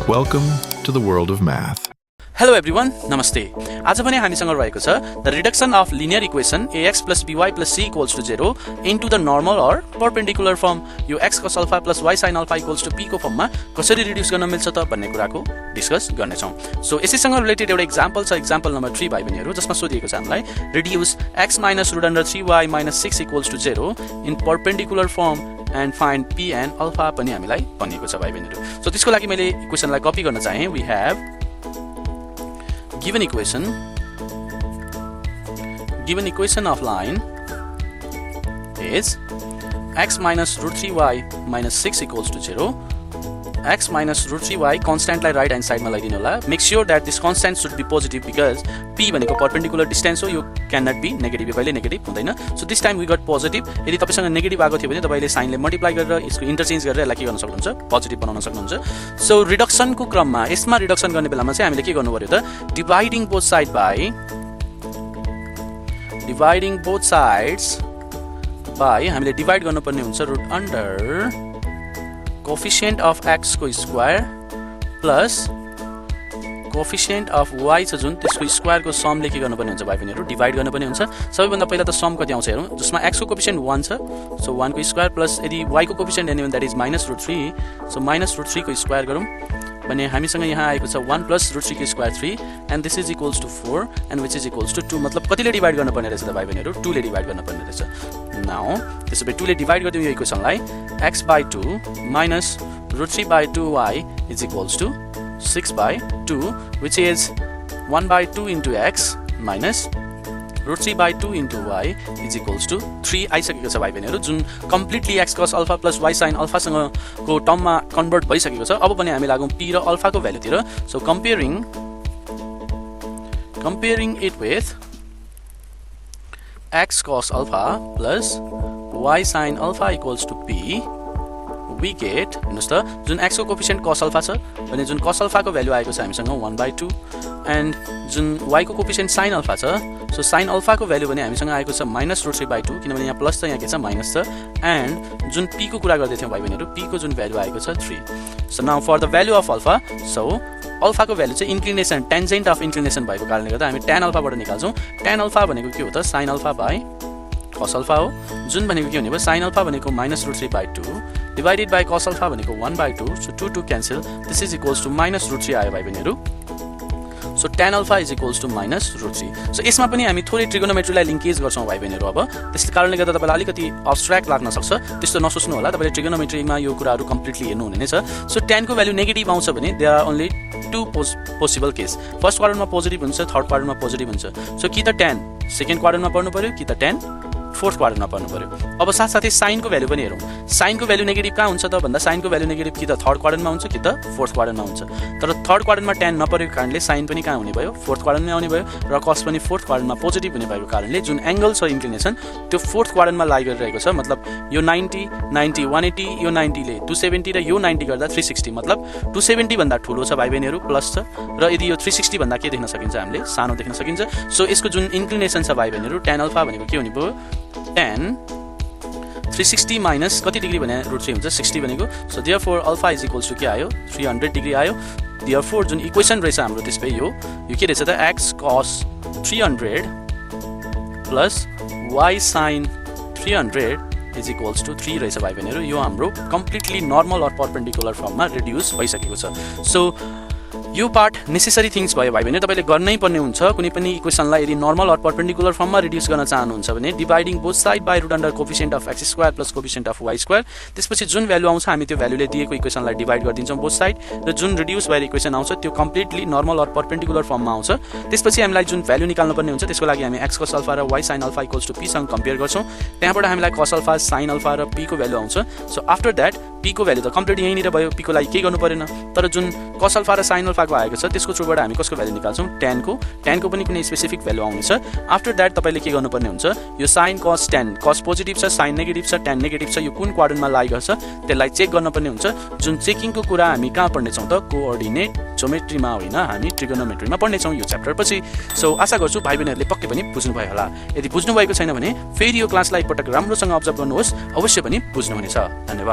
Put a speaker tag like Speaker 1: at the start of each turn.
Speaker 1: Welcome to the world of math.
Speaker 2: Hello everyone, namaste. आज भने हामीसँग रहेको छ the reduction of linear equation ax plus by plus c equals to 0 into the normal or perpendicular form यो x cos alpha plus y sin alpha equals to p को फर्ममा कसरी reduce गर्न मिल्छ त भन्ने कुराको डिस्कस गर्ने छौं. सो यसैसँग रिलेटेड एउटा एक्जाम्पल छ, एक्जाम्पल नम्बर 3 भाइ बहिनीहरु, जसमा सोधिएको छ हामीलाई reduce x minus root under 3y minus 6 equals to 0 in perpendicular form and find p and alpha पनि हामीलाई भनिएको छ भाइ बहिनीहरु. सो त्यसको लागि मैले इक्वेसनलाई कपी गर्न चाहे. We have given equation of line is x minus root 3y minus 6 equals to 0. X minus root 3y constant लाई right hand side मा लगाइदिनु होला. Make sure that this constant should be positive because p भनेको perpendicular distance हो, यो cannot be negative, यो कहिले negative हुँदैन. So this time we got positive. यदि तपाईसँग नेगेटिभ आएको थियो भने तपाईले साइनले मल्टिप्लाई गरेर यसको इन्टरचेन्ज गरेर यसलाई के गर्न सक्नुहुन्छ, पोजिटिभ बनाउन सक्नुहुन्छ. सो रिडक्सन को क्रममा यसमा रिडक्सन गर्ने बेलामा चाहिँ हामीले के गर्नु पर्यो त, डिवाइडिङ बोथ साइड्स बाइ हामीले डिवाइड गर्नुपर्ने हुन्छ root under coefficient of x को square plus coefficient of y छ जुन त्यसको स्क्वायर को सम ले के गर्नुपर्ने हुन्छ भाइ बहिनीहरु, डिवाइड गर्नुपर्ने हुन्छ. सबैभन्दा पहिला त सम कति आउँछ हेरौं, जसमा x को कोएफिसिएन्ट 1 छ, सो 1 को स्क्वायर प्लस यदि y को कोएफिसिएन्ट एनी that is minus root 3, so minus root 3 को स्क्वायर गरौँ भने हामीसँग यहाँ आएको छ 1 प्लस रुट 3 को square 3 and this is equals to 4 and which is equals to 2. मतलब कतिले डिवाइड गर्नुपर्ने रहेछ त भाइ बहिनीहरु, 2 ले डिवाइड गर्नुपर्ने रहेछ. नाउ त्यसो भए 2 ले डिवाइड गर्दियौ यो इक्वेसनलाई, x by 2 minus root 3 by 2y is equals to 6 by 2, which is 1 by 2 into x minus root 3 by 2 into y is equals to 3 आइसकेको छ भाइ बहिनीहरु, जुन completely x cos alpha plus y sin alpha सँग को टर्ममा convert भइसकेको छ. अब पनि हामी लागौं p र अल्फा को भ्यालुतिर. So comparing it with x cos alpha plus y sin alpha equals to p, we get हेर्नुस् त, जुन x को कोएफिसिएन्ट cos alpha छ भने जुन cos alpha को भ्यालु आएको छ हामीसँग 1 by 2 एन्ड जुन y को कोएफिसिएन्ट sin alpha छ, सो sin alpha को भ्यालु भने हामीसँग आएको छ माइनस रुट 3 by 2, किनभने यहाँ प्लस छ यहाँ के छ माइनस छ, एन्ड जुन p को कुरा गर्दै थियौ भाइ बहिनीहरु, p को जुन भ्यालु आएको छ 3. So now for the value of alpha, so alpha को भ्यालु चाहिँ इन्क्लिनेसन टेन्जेन्ट अफ इन्क्लिनेसन भएको कारणले गर्दा हामी tan अल्फा बाट निकाल्छौं. tan अल्फा भनेको के हो त, sin alpha by cos alpha हो, जुन भनेको के हुने भयो, sin अल्फा भनेको minus root 3 by 2 divided by cos alpha भनेको 1 by 2, so 2 2 cancel, this is equals to minus root 3 आयो भाइ बहिनीहरु. So tan alpha is equals to minus root 3. So यसमा पनि हामी थोरै ट्रिगोनोमेट्रीलाई लिंकेज गर्छौं भाइ बहिनीहरु. अब त्यसै कारणले गर्दा तपाईलाई अलिकति अब्स्ट्र्याक्ट लाग्न सक्छ, त्यस्तो नसोच्नु होला. तपाईले ट्रिगोनोमेट्रीमा यो कुराहरु कम्प्लिटली हेर्नु हुने नै छ. सो tan को भ्यालु नेगेटिभ आउँछ भने there are only two possible case. First क्वाड्रन्टमा पोजिटिभ हुन्छ, थर्ड क्वाड्रन्टमा पोजिटिभ हुन्छ. सो कि त tan सेकेन्ड क्वाड्रन्टमा पर्नु पर्यो, कि त tan फोर्थ क्वाड्रन्टमा पर्नु पर्यो. अब साथसाथै साइन को भ्यालु पनि हेरौं. साइन को भ्यालु नेगेटिभ कहाँ हुन्छ त भन्दा साइन को भ्यालु नेगेटिभ कि त थर्ड क्वाड्रन्टमा हुन्छ कि त फोर्थ क्वाड्रन्टमा हुन्छ. तर थर्ड क्वाड्रन्टमा tan नपरेको कारणले साइन पनि कहाँ हुने भयो, फोर्थ क्वाड्रन्टमै आउने भयो, र cos पनि फोर्थ क्वाड्रन्टमा पोजिटिभ हुने भएको कारणले जुन एंगल छ इन्क्लिनेसन त्यो फोर्थ क्वाड्रन्टमा लाई गरिरहेको छ. मतलब यो 90 90 180, यो 90 ले 270 र यो 90 गर्दा 360, मतलब 270 भन्दा ठूलो छ भाइ बहिनीहरु, प्लस छ, र यदि यो 360 भन्दा के देख्न सकिन्छ, हामीले सानो देख्न सकिन्छ. सो यसको जुन इन्क्लिनेसन छ भाइ बहिनीहरु, tan अल्फा भनेको के हुने भयो, tan 360 माइनस कति डिग्री भने रुट 3 हुन्छ 60 भनेको. So therefore alpha is equals to के आयो, 300 डिग्री आयो. देयरफोर जुन इक्वेसन रहेछ हाम्रो त्यसै यो के रहेछ त, x cos 300 plus y sin 300 is equals to 3 रहेछ भाइ बहिनीहरु. यो हाम्रो कम्प्लिटली नर्मल अर परपेन्डिकुलर फर्ममा रिड्युस भइसकेको छ. सो यो पार्ट नेसेसरी थिंग्स भयो भाइ बहिनी, तपाईले गर्नै पर्ने हुन्छ. कुनै पनि इक्वेसनलाई यदि नर्मल अर परपेन्डिकुलर फर्ममा रिड्युस गर्न चाहनुहुन्छ भने dividing both side by root under coefficient of x square plus coefficient of y square. त्यसपछि जुन भ्यालु आउँछ हामी त्यो भ्यालुले दिएको इक्वेसनलाई डिवाइड गर्दिन्छौं बोथ साइड, र जुन रिड्युस भएर इक्वेसन आउँछ त्यो कम्प्लिटली नर्मल अर परपेन्डिकुलर फर्ममा आउँछ. त्यसपछि हामीलाई जुन भ्यालु निकाल्नु पर्ने हुन्छ त्यसको लागि हामी x cos अल्फा र y sin alpha equals to p सँग कम्पेयर गर्छौं. त्यहाँबाट हामीलाई cos अल्फा sin अल्फा र p को भ्यालु आउँछ. सो आफ्टर दैट p को भ्यालु त कम्प्लिट यहीँनिर भयो, p को लागि केही गर्नु परेन. तर जुन cos अल्फा र sin अल्फा को आएको छ त्यसको थ्रुबाट हामी कसको भ्यालु निकाल्छौं, tan को पनि कुनै स्पेसिफिक भ्यालु आउनेछ. आफ्टर दैट तपाईले के गर्नुपर्ने हुन्छ, यो sin cos tan, cos positive छ, sin नेगेटिभ छ, tan नेगेटिभ छ, यो कुन क्वाड्रन्टमा लाई गर्छ त्यसलाई चेक गर्नुपर्ने हुन्छ. जुन चेकिङको कुरा हामी कहाँ पढ्ने छौं त, कोअर्डिनेट ज्योमेट्रीमा होइन, हामी ट्रिगोनोमेट्रीमा पढ्ने छौं यो च्याप्टर पछि. सो आशा गर्छु भाइ बहिनीहरुले पक्कै पनि बुझ्नु भयो होला. यदि बुझ्नु भएको छैन भने फेरि यो क्लासलाई एकपटक राम्रोसँग अब्जर्भ गर्नुहोस्, अवश्य पनि बुझ्नुहुनेछ. धन्यवाद.